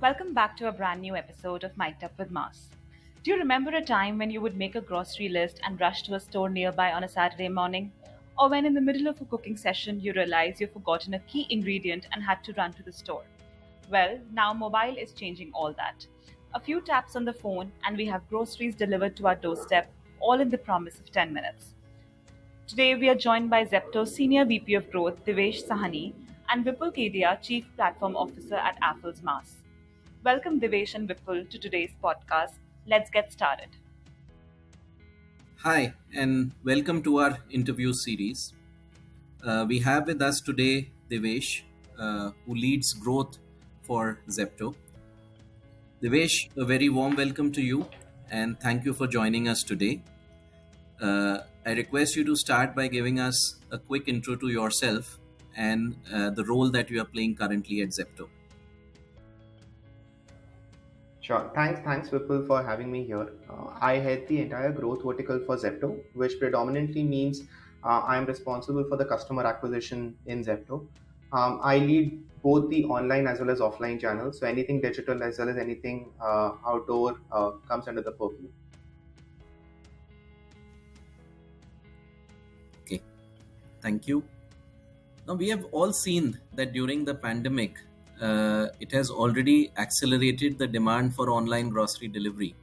Welcome back to a brand new episode of Mic'd Up with Mars. Do you remember a time when you would make a grocery list and rush to a store nearby on a Saturday morning? Or when in the middle of a cooking session you realize you've forgotten a key ingredient and had to run to the store? Well, now mobile is changing all that. A few taps on the phone and we have groceries delivered to our doorstep, all in the promise of 10 minutes. Today, we are joined by Zepto Senior VP of Growth, Divesh Sawhney, and Vipul Kedia, Chief Platform Officer at Affle's Mars. Welcome, Divesh and Vipul, to today's podcast. Let's get started. Hi, and welcome to our interview series. We have with us today Divesh, who leads growth for Zepto. Divesh, a very warm welcome to you, and thank you for joining us today. I request you to start by giving us a quick intro to yourself and the role that you are playing currently at Zepto. Sure. Thanks, Vipul, for having me here. I head the entire growth vertical for Zepto, which predominantly means I am responsible for the customer acquisition in Zepto. I lead both the online as well as offline channels, so anything digital as well as anything outdoor comes under the purview. Okay, thank you. Now, we have all seen that during the pandemic, it has already accelerated the demand for online grocery delivery.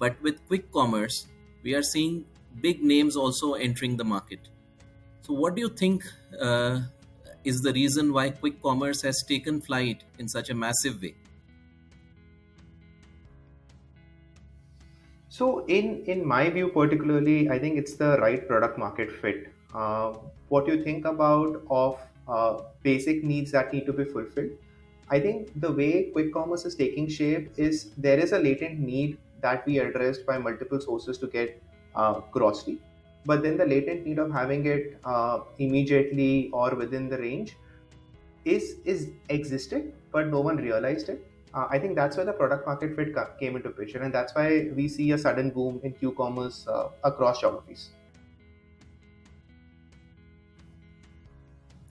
But with quick commerce, we are seeing big names also entering the market. So, what do you think is the reason why quick commerce has taken flight in such a massive way? So, in my view, particularly, I think it's the right product market fit. What you think about of basic needs that need to be fulfilled. I think the way quick commerce is taking shape is there is a latent need that we addressed by multiple sources to get grocery, but then the latent need of having it immediately or within the range is existed, but no one realized it. I think that's where the product market fit came into picture, and that's why we see a sudden boom in Q-commerce across geographies.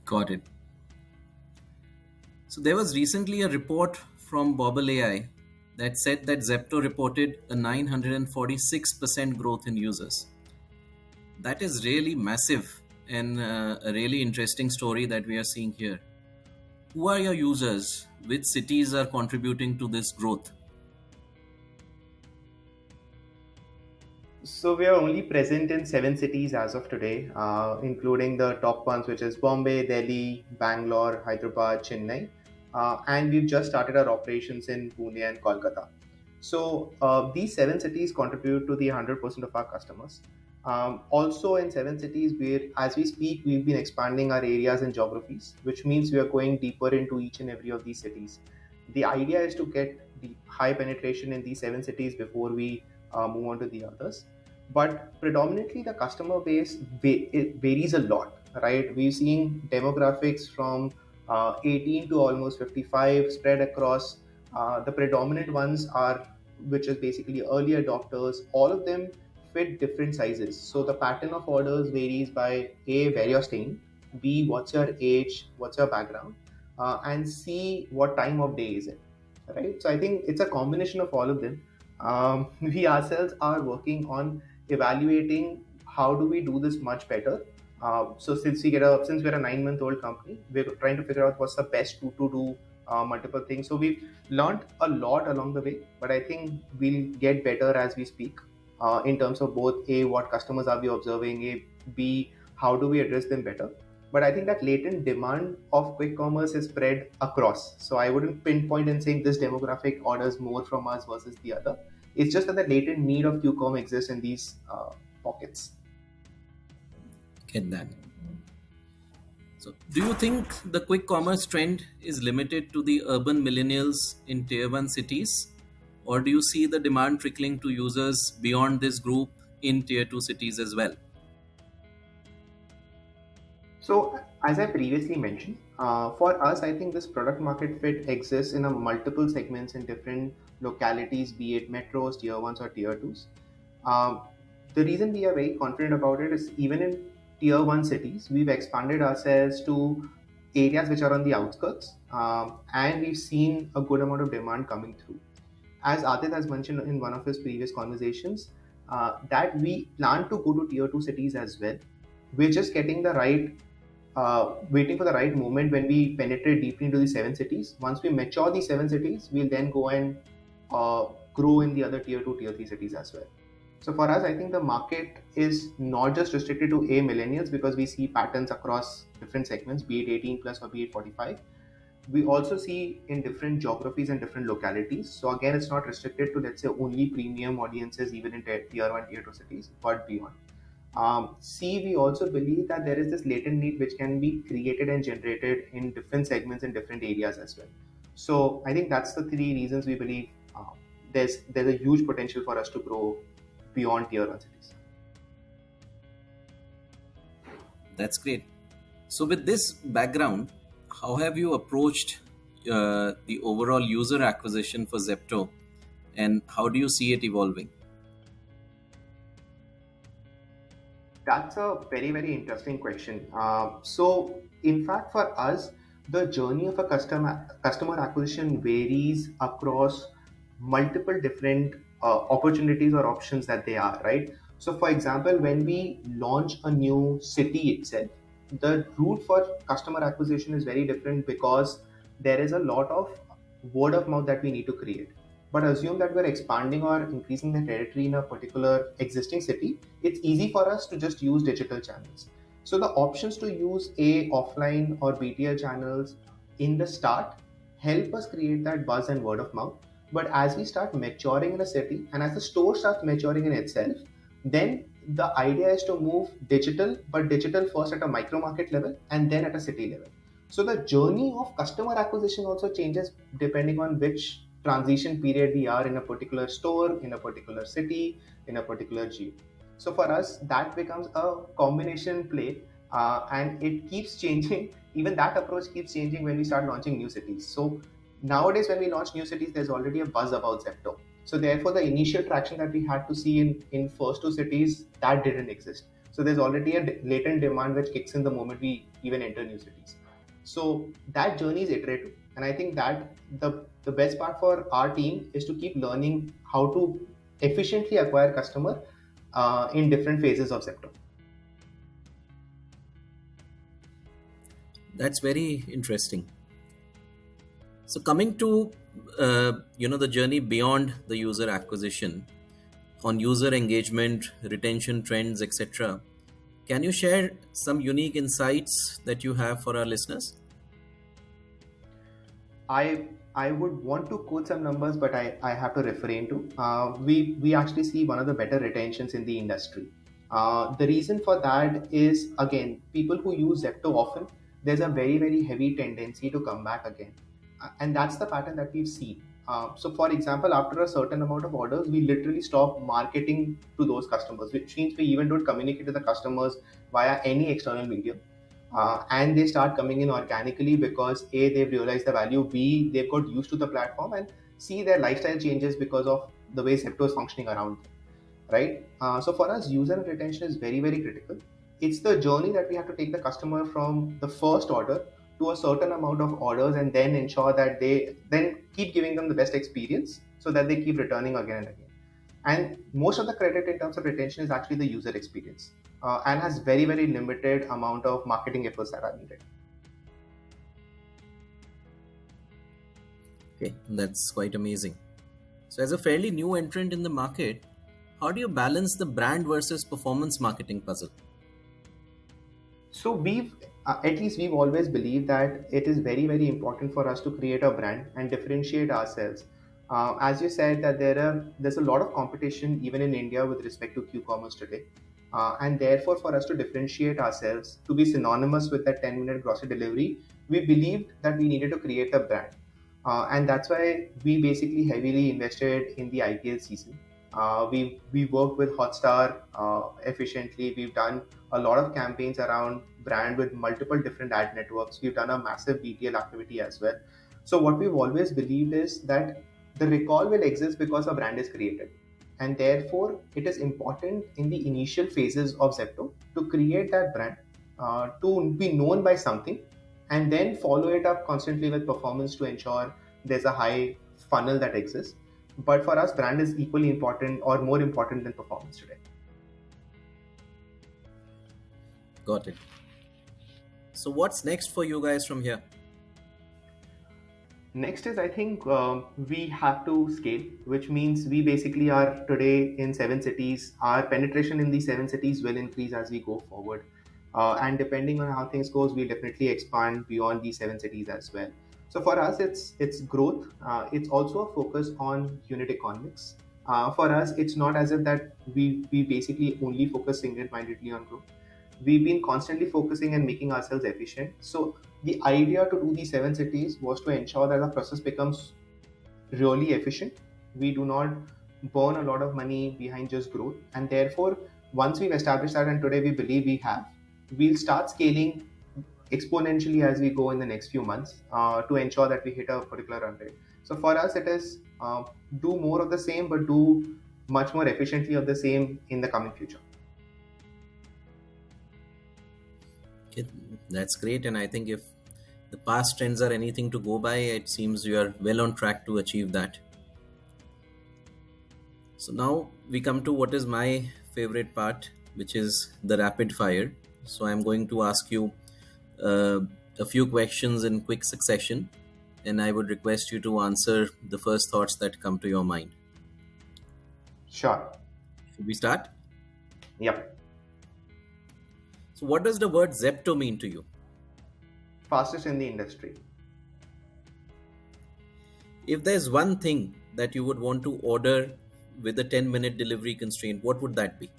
Got it. So there was recently a report from Bobble AI that said that Zepto reported a 946% growth in users. That is really massive and a really interesting story that we are seeing here. Who are your users? Which cities are contributing to this growth? So we are only present in 7 cities as of today, including the top ones, which is Bombay, Delhi, Bangalore, Hyderabad, Chennai, and we've just started our operations in Pune and Kolkata. So these 7 cities contribute to the 100% of our customers. Also in 7 cities, as we speak, we've been expanding our areas and geographies, which means we are going deeper into each and every of these cities. The idea is to get the high penetration in these 7 cities before we move on to the others. But predominantly, the customer base it varies a lot, right? We're seeing demographics from 18 to almost 55 spread across. The predominant ones are, which is basically early adopters. All of them fit different sizes. So the pattern of orders varies by A, where you're staying, B, what's your age, what's your background, and C, what time of day is it, right? So I think it's a combination of all of them. We ourselves are working on evaluating how do we do this much better. So since we're a 9-month old company, we're trying to figure out what's the best to do multiple things. So we've learned a lot along the way, but I think we'll get better as we speak in terms of both A, what customers are we observing, A, B, how do we address them better. But I think that latent demand of quick commerce is spread across. So I wouldn't pinpoint and saying this demographic orders more from us versus the other. It's just that the latent need of QCom exists in these pockets. Get that. So, do you think the quick commerce trend is limited to the urban millennials in tier 1 cities? Or do you see the demand trickling to users beyond this group in tier 2 cities as well? So, as I previously mentioned, for us, I think this product market fit exists in a multiple segments in different localities, be it metros, tier ones, or tier twos. Um, the reason we are very confident about it is even in tier one cities, we've expanded ourselves to areas which are on the outskirts, and we've seen a good amount of demand coming through. As Adit has mentioned in one of his previous conversations, that we plan to go to tier 2 cities as well. We're just getting the right, waiting for the right moment when we penetrate deeply into the seven cities. Once we mature these seven cities, we'll then go and grow in the other tier 2, tier 3 cities as well. So for us, I think the market is not just restricted to millennials, because we see patterns across different segments, be it 18 plus or be it 45. We also see in different geographies and different localities. So again, it's not restricted to, let's say, only premium audiences, even in tier 1, tier 2 cities, but beyond. We also believe that there is this latent need which can be created and generated in different segments in different areas as well. So I think that's the three reasons we believe there's a huge potential for us to grow beyond tier 1 cities. That's great. So, with this background, how have you approached the overall user acquisition for Zepto, and how do you see it evolving? That's a very, very interesting question. In fact, for us, the journey of a customer acquisition varies across multiple different opportunities or options that they are, right? So, for example, when we launch a new city itself, the route for customer acquisition is very different, because there is a lot of word of mouth that we need to create. But assume that we're expanding or increasing the territory in a particular existing city, it's easy for us to just use digital channels. So the options to use offline or BTL channels in the start help us create that buzz and word of mouth. But as we start maturing in a city, and as the store starts maturing in itself, then the idea is to move digital, but digital first at a micro market level and then at a city level. So the journey of customer acquisition also changes depending on which transition period we are in a particular store, in a particular city, in a particular geo. So for us, that becomes a combination play, and it keeps changing. Even that approach keeps changing when we start launching new cities. So nowadays, when we launch new cities, there's already a buzz about Zepto. So therefore, the initial traction that we had to see in first two cities, that didn't exist. So there's already a latent demand which kicks in the moment we even enter new cities. So that journey is iterative, and I think that the best part for our team is to keep learning how to efficiently acquire customer in different phases of Zepto. That's very interesting. So, coming to the journey beyond the user acquisition, on user engagement, retention trends, etc. Can you share some unique insights that you have for our listeners? I would want to quote some numbers, but I have to refrain to. We actually see one of the better retentions in the industry. The reason for that is, again, people who use Zepto often, there's a very, very heavy tendency to come back again. And that's the pattern that we've seen. So, for example, after a certain amount of orders, we literally stop marketing to those customers, which means we even don't communicate to the customers via any external medium. And they start coming in organically because A, they've realized the value, B, they've got used to the platform, and C, their lifestyle changes because of the way Zepto is functioning around them, right? So for us, user retention is very, very critical. It's the journey that we have to take the customer from the first order to a certain amount of orders, and then ensure that they then keep giving them the best experience so that they keep returning again and again. And most of the credit in terms of retention is actually the user experience, and has very, very limited amount of marketing efforts that are needed. Okay, that's quite amazing. So, as a fairly new entrant in the market, how do you balance the brand versus performance marketing puzzle? So at least we've always believed that it is very, very important for us to create a brand and differentiate ourselves. As you said, that there's a lot of competition even in India with respect to Q-commerce today, and therefore for us to differentiate ourselves to be synonymous with that 10-minute grocery delivery, we believed that we needed to create a brand, and that's why we basically heavily invested in the IPL season. We worked with Hotstar efficiently. We've done a lot of campaigns around brand with multiple different ad networks. We've done a massive BTL activity as well. So what we've always believed is that the recall will exist because a brand is created. And therefore, it is important in the initial phases of Zepto to create that brand, to be known by something, and then follow it up constantly with performance to ensure there's a high funnel that exists. But for us, brand is equally important or more important than performance today. Got it. So what's next for you guys from here? Next is, I think, we have to scale, which means we basically are today in 7 cities. Our penetration in these 7 cities will increase as we go forward. And depending on how things goes, we'll definitely expand beyond these 7 cities as well. So for us, it's growth. It's also a focus on unit economics. For us, it's not as if that we basically only focus single-mindedly on growth. We've been constantly focusing and making ourselves efficient. So the idea to do these 7 cities was to ensure that the process becomes really efficient. We do not burn a lot of money behind just growth. And therefore, once we've established that, and today we believe we have, we'll start scaling exponentially as we go in the next few months to ensure that we hit a particular run rate. So for us, it is do more of the same, but do much more efficiently of the same in the coming future. Okay, that's great. And I think if the past trends are anything to go by, it seems you are well on track to achieve that. So now we come to what is my favorite part, which is the rapid fire. So I'm going to ask you a few questions in quick succession, and I would request you to answer the first thoughts that come to your mind. Sure. Should we start? Yep. So what does the word Zepto mean to you? Fastest in the industry. If there's one thing that you would want to order with a 10-minute delivery constraint, what would that be?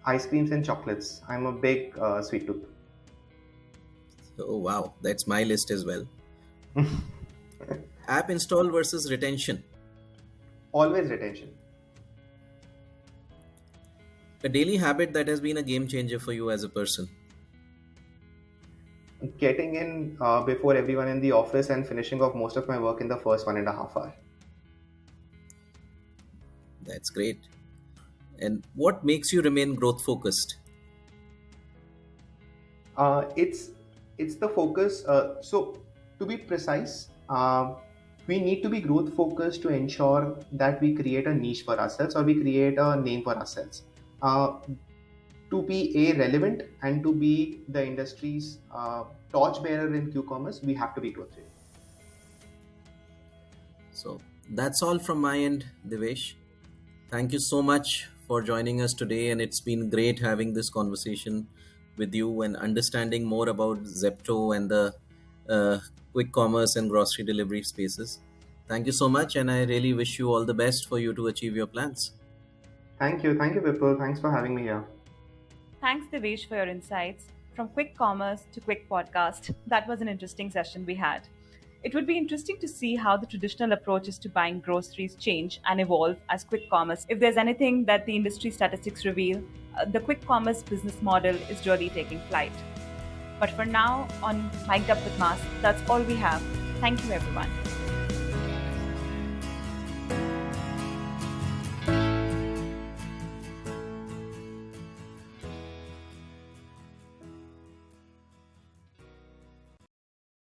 Ice creams and chocolates. I'm a big sweet tooth. Oh, wow. That's my list as well. App install versus retention. Always retention. A daily habit that has been a game changer for you as a person. Getting in before everyone in the office and finishing off most of my work in the first 1.5 hours. That's great. And what makes you remain growth focused? It's the focus. So to be precise, we need to be growth focused to ensure that we create a niche for ourselves or we create a name for ourselves. To be relevant and to be the industry's torchbearer in Q-commerce, we have to be growth ready. So that's all from my end, Divesh. Thank you so much for joining us today, and it's been great having this conversation with you and understanding more about Zepto and the quick commerce and grocery delivery spaces. Thank you so much, and I really wish you all the best for you to achieve your plans. Thank you, Vipul. Thanks for having me here. Thanks, Divesh, for your insights. From quick commerce to quick podcast, that was an interesting session we had. It would be interesting to see how the traditional approaches to buying groceries change and evolve as quick commerce. If there's anything that the industry statistics reveal, the quick commerce business model is really taking flight. But for now, on Mic'd Up with Mas, that's all we have. Thank you, everyone.